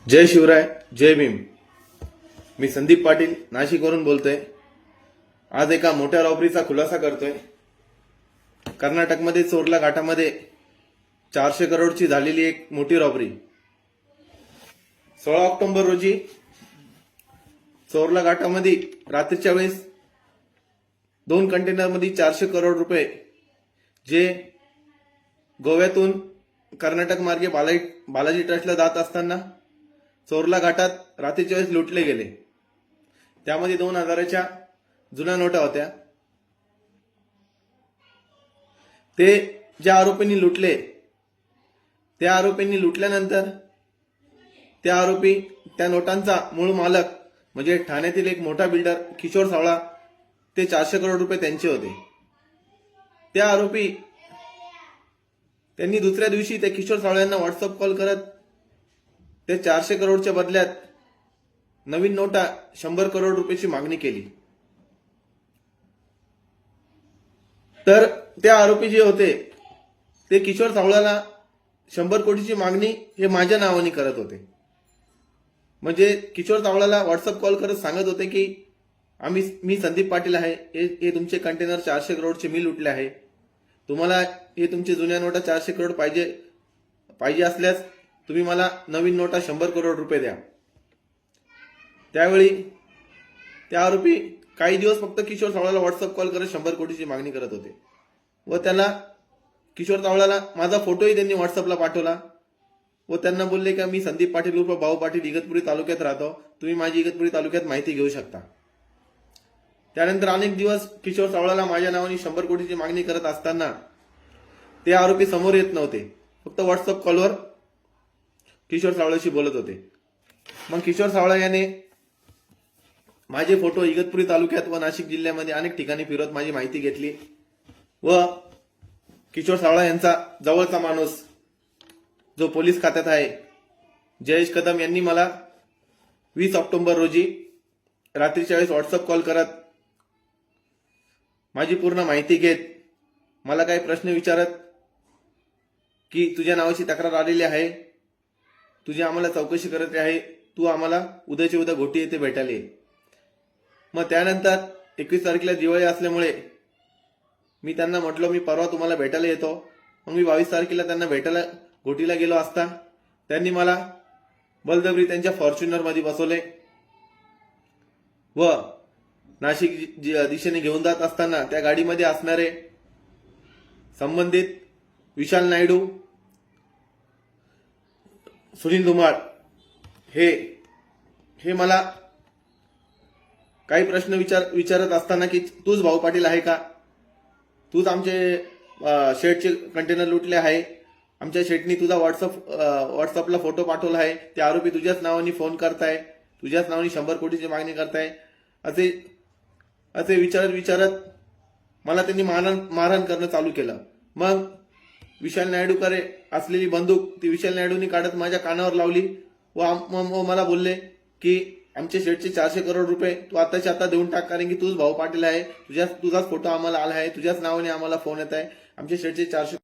जय शिवराय, जय भीम. मी संदीप पाटील नाशिकवरून बोलतोय. आज एका मोठ्या रॉबरीचा खुलासा करतोय. कर्नाटकमध्ये चोरला घाटामध्ये 400 करोडची झालेली एक मोठी रॉबरी. 16 ऑक्टोबर रोजी चोरला घाटामध्ये रात्रीच्या वेळेस 2 कंटेनरमध्ये 400 करोड रुपये जे गोव्यातून कर्नाटक मार्गे बालाजी ट्रस्टला जात असताना चोरला घाटात रात्रीच्या वेळेस लुटले गेले. त्यामध्ये 2000च्या जुन्या नोटा होत्या. ते ज्या आरोपींनी लुटले त्या आरोपींनी लुटल्यानंतर त्या आरोपी त्या नोटांचा मूळ मालक म्हणजे ठाण्यातील एक मोठा बिल्डर किशोर सावळा, ते 400 करोड रुपये त्यांचे होते. त्या आरोपी त्यांनी दुसऱ्या दिवशी त्या किशोर सावळ्यांना व्हॉट्सअप कॉल करत ते 400 करोडच्या बदल्यात नवीन नोटा 100 करोड रुपयाची मागणी केली. तर त्या आरोपी जे होते ते किशोर सावळाला 100 कोटीची मागणी हे माझ्या नावाने करत होते. म्हणजे किशोर सावळाला व्हॉट्सअप कॉल करत सांगत होते की मी संदीप पाटील आहे, हे तुमचे कंटेनर 400 करोडचे मी लुटले आहे. तुम्हाला हे तुमचे जुन्या नोटा 400 करोड पाहिजे असल्यास तुम्ही मला नवीन नोटा 100 करोड रुपये द्या. त्यावेळी त्या आरोपी काही दिवस फक्त किशोर सावळाला व्हॉट्सअप कॉल करत 100 कोटीची मागणी करत होते व त्याला किशोर सावळाला माझा फोटोही त्यांनी व्हॉट्सअपला पाठवला व त्यांना बोलले की मी संदीप पाटील उर्फ भाऊ पाटील इगतपुरी तालुक्यात राहतो, तुम्ही माझी इगतपुरी तालुक्यात माहिती घेऊ शकता. त्यानंतर अनेक दिवस किशोर सावळाला माझ्या नावाने 100 कोटीची मागणी करत असताना ते आरोपी समोर येत नव्हते, फक्त व्हॉट्सअप कॉलवर किशोर सावळाशी बोलत होते. मग किशोर सावळा याने माझे फोटो इगतपुरी तालुक्यात व नाशिक जिल्ह्यामध्ये अनेक ठिकाणी फिरत माझी माहिती घेतली व किशोर सावळा यांचा जवळचा माणूस जो पोलीस खात्यात आहे जयेश कदम यांनी मला 20 ऑक्टोबर रोजी रात्रीच्या वेळेस व्हॉट्सअप कॉल करत माझी पूर्ण माहिती घेत मला काही प्रश्न विचारत की तुझ्या नावाची तक्रार आलेली आहे, तुझी आम्हाला चौकशी करत आहे, तू आम्हाला उद्याच्या उद्या घोटी येथे भेटायला ये. मग त्यानंतर 21 तारखेला दिवाळी असल्यामुळे मी त्यांना म्हटलं मी परवा तुम्हाला भेटायला येतो. मग मी 22 तारखेला त्यांना भेटायला घोटीला गेलो असता त्यांनी मला बलजबरी त्यांच्या फॉर्च्युनर मध्ये बसवले व नाशिक दिशेने घेऊन जात असताना त्या गाडीमध्ये असणारे संबंधित विशाल नायडू, सुनील धुमाळ हे मला काही प्रश्न विचारत असताना की तूच भाऊ पाटील आहे का, तूच आमचे शेटचे कंटेनर लुटले आहे, आमच्या शेटनी तुझा व्हॉट्सअपला फोटो पाठवला आहे, ते आरोपी तुझ्याच नावाने फोन करताय, तुझ्याच नावाने 100 कोटीची मागणी करताय, असे विचारत मला त्यांनी मारहाण करणं चालू केलं. मग विशाल नायडूकडे असलेली बंदूक ती विशाल नायडूंनी काढत माझ्या कानावर लावली व मला बोलले की आमच्या शेटचे 400 करोड रुपये तू आताच्या आता देऊन टाक, कारण की तूच भाऊ पाटील आहे, तुझाच फोटो आम्हाला आला आहे, तुझ्याच नावाने आम्हाला फोन येत आहे, आमच्या शेटचे 400